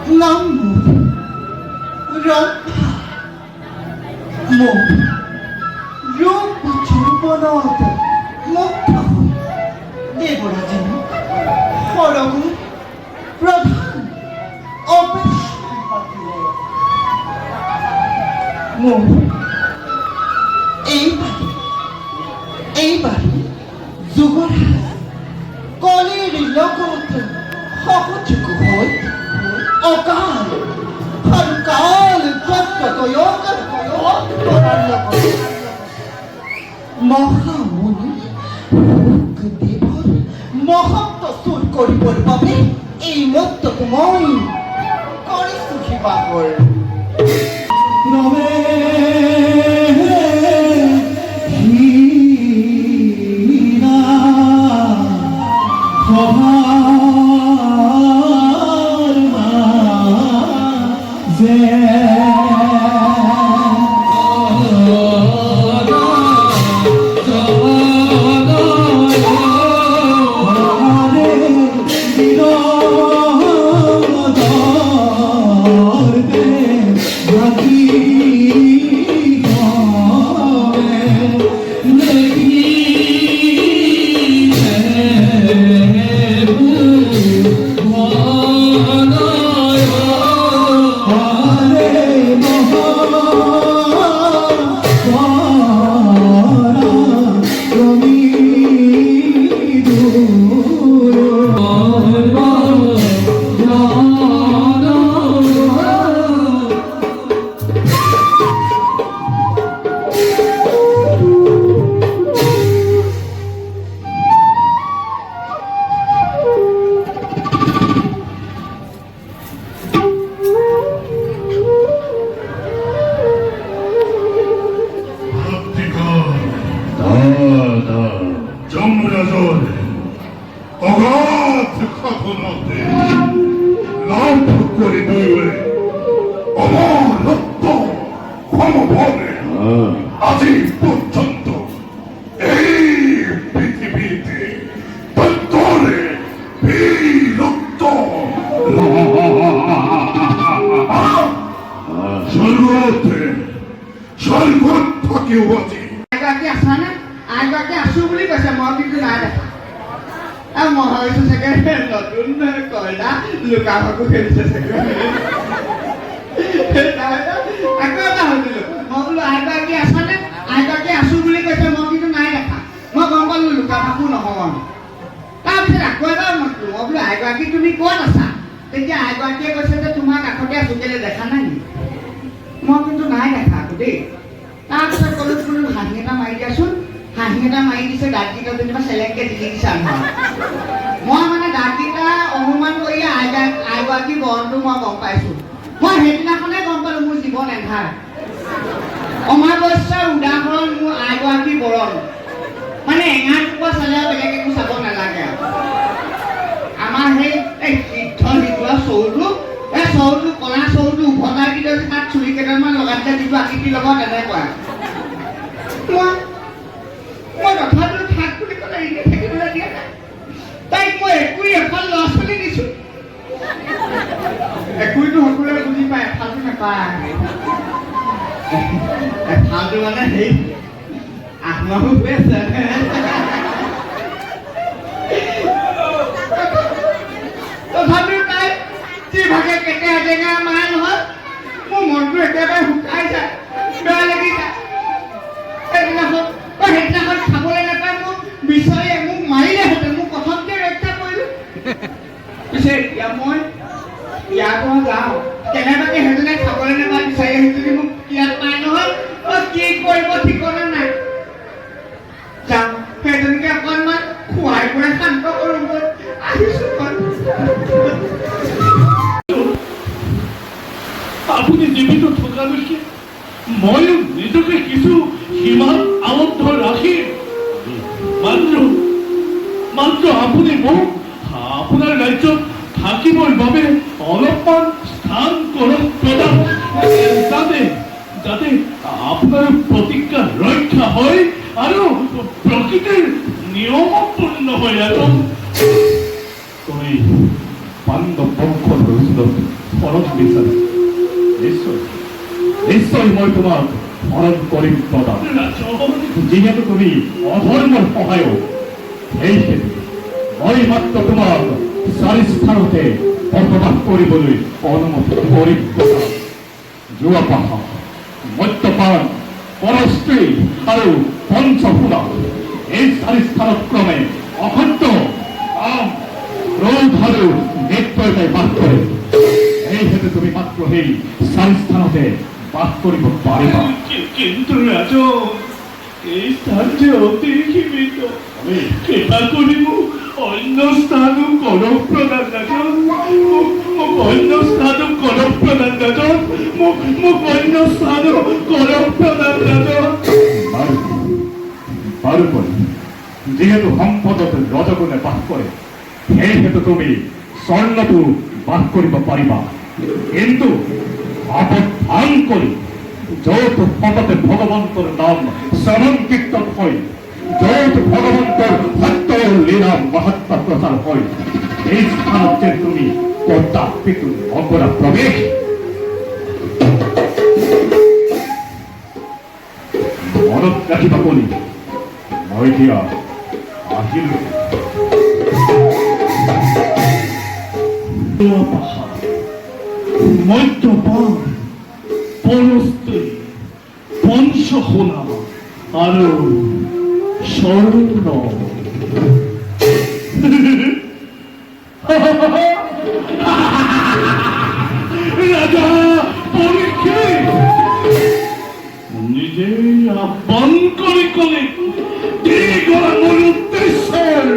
নাম ৰম্ভা মোৰ ৰূপ যৌৱনত মুগ্ধ হৈ দেৱৰাজনী সৰগু প্ৰধান অপেক্ষাই পাতিলে মোৰ এইবাৰে যুৱৰাজ কলিৰ লগত সহযোগ হৈ অকাল আৰু কাল মহামুনি দেৱৰ মহত্ব চুৰ কৰিবৰ বাবে এই মত্তক মই কৰিছোঁ শিৱাকৰ আজি পর্যন্ত এই পৃথিবীতে তত্তরে বিরক্ত স্বর্গত থাকিও আজি আগে আসা না আগে আসো বুলি কৈছে মই কিন্তু নাই দেখা আৰু মই ভাবিছো চাগে নতুন কয়লা লুকা ভাকু খেলিছে চাগে আকৌ এটা হৈছিলো মই বোলো আগে আসা নে আগে আসো বুলি কৈছে মই কিন্তু নাই দেখা মই গম পালো লুকা ভাকু নহয় তাৰপিছত আকৌ এটা মাতিলো মই বোলো আগে তুমি ক'ত আছা তেতিয়া আগে কৈছে যে তোমাৰ কাষতে আছো কেলে দেখা নাই মই কিন্তু নাই দেখা আকৌ দেই তাৰপিছত ক'লো বোলো হাঁহি এটা মাৰি দিয়াচোন হাঁহি এটা মাৰি দিছে দাঁতকেইটা যেনিবা চেলেংকে দিলি দিছে আমাৰ মই মানে দাঁতকেইটা অনুমান কৰি আইগৰাকী বৰণটো মই গম পাইছোঁ মই সেইদিনাখনে গম পালোঁ মোৰ জীৱন এন্ধাৰ অমাৱস্যাৰ উদাহৰণ মোৰ আইগৰাকী বৰণ মানে এঙাৰটোপা চালে বেলেগ একো চাব নালাগে আমাৰ সেই সিদ্ধ সিদ্ধোৱা চৌটো এই চৌটো কলা চৌটো উভতাই দিলে তাত চুৰি কেইটামান লগাই দিলে যিটো আকৃতিৰ লগত এনেকুৱা মই তথাপিও থাক বুলি ক'লে এনে থাকিবলৈ দিয়া নাই তাইক মই একুৰি এখন ল'ৰা ছোৱালী দিছোঁ একুৰিটো সকলোৱে বুজি পায় এফালটো নাপায় এফালটো মানে সেই আত্মাও হৈ আছে তথাপিও তাই যিভাগে কেটেৰা টেঙা মাৰা নহয় মোৰ মনটো একেবাৰে শুকাই যায় বেয়া লাগি যায় সেইদিনাখন খাবলৈ নাপায় মোক বিচাৰি মোক মাৰিলেহেঁতেন মোক প্ৰথমতে ৰক্ষা কৰিলোঁ পিছে এতিয়া মই ইয়াৰ পৰা যাওঁ কেনেবাকে সেইজনে খাবলৈ নাপায় বিচাৰি আহি যদি মোক ইয়াত পাই নহয় কি কৰিব ঠিকনা নাই যাওঁ সেইজনকে অকণমান খুৱাই খুৱাই শান্ত কৰোঁ আহিছোঁ আপুনি জীৱিত থকালৈকে ময়ো নিজকে কিছু সীমাত আবদ্ধ ৰাখি মাত্ৰ আপুনি মোক আপোনাৰ ৰাজ্যত থাকিবৰ বাবে অলপমান স্থান কৰক প্ৰদান যাতে আপোনাৰ প্ৰতিজ্ঞা ৰক্ষা হয় আৰু প্ৰকৃতিৰ নিয়মপূৰ্ণ হয় আৰু পাণ্ডৱ বংশৰ হৈছিল খৰচ বিচাৰে নিশ্চয় নিশ্চয় মই তোমাক খৰচ কৰিম প্ৰদান যিহেতু তুমি অধৰ্মৰ সহায়ক সেইহেতু মই মাত্ৰ তোমাক 4 স্থানতে বসবাস কৰিবলৈ অনুমতি কৰিম যোৱা পাহা মদ্যপান পৰস্ত্ৰী আৰু পঞ্চফুলা এই 4 স্থানত ক্ৰমে অসত্য কাম ক্ৰোধ আৰু নিত্যতাই বাস কৰে সেইহেতু তুমি মাত্ৰ সেই 4 স্থানতে বাস কৰিব পাৰিবা কিন্তু ৰাজন এই স্থান যে অতি সীমিত কৃপা কৰি মোক অন্য স্থানো কৰক প্ৰদান ৰাজন মোক অন্য স্থানো কৰক প্ৰদান ৰাজন মোক অন্য স্থানো কৰক প্ৰদান ৰাজন তাৰোপৰি যিহেতু সম্পদত ৰজগুণে বাস কৰে সেইহেতু তুমি স্বৰ্ণতো বাস কৰিব পাৰিবা কিন্তু আপত্তান কৰি য'ত সততে ভগৱন্তৰ নাম শ্ৰৱণ কীৰ্তন হয় য'ত ভগৱন্তৰ সত্য লীলা মহাত্মা প্ৰচাৰ হয় এই স্থানত যে তুমি কদাপিতো নকৰা প্ৰৱেশ মনত ৰাখিবা কলি মই এতিয়া আহিলো মদ্যপান পৰস্ত্ৰী পঞ্চসোণা আৰু স্বৰ্ণ ৰাজা পৰীক্ষিত নিজেই আহ্বান কৰি কলে দীঘলা মোৰ উদ্দেশ্যৰ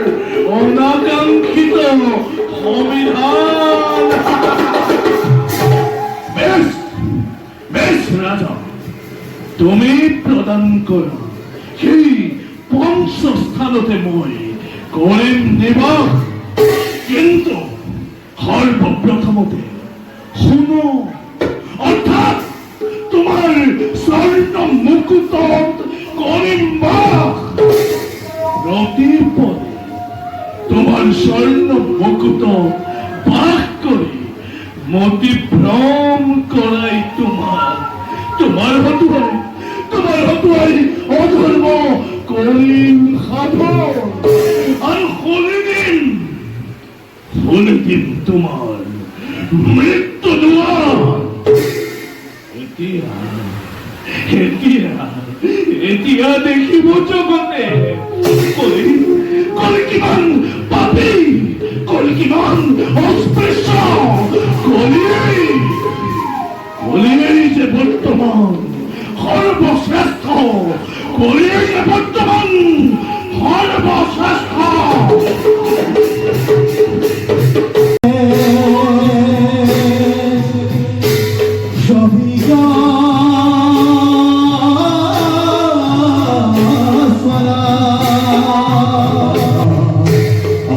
অনাকাংক্ষিত সংবিধান বেশ রাজা তুমি প্রদান কৰা সেই পঞ্চস্থানতে মই কৰিম নিবাস কিন্তু সৰ্বপ্ৰথমতে শুনো অৰ্থাৎ তোমাৰ স্বৰ্ণ মুকুটত কৰিম বাস প্ৰতিপদে তোমাৰ স্বৰ্ণ মুকুটত বাস কৰি মতি ভ্রম করাই তোমার হতুয়াই অধর্ম করিম সাধন আর হলে দিন তোমার মৃত্যু দুয়ার এতিয়া দেখিব জগতে কলি কিমান পাপী কলি কিমান অস্পৃশ্য কলিয়েই যে বর্তমান সর্বশ্রেষ্ঠ কলিয়েই যে বর্তমান সর্বশ্রেষ্ঠ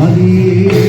Ali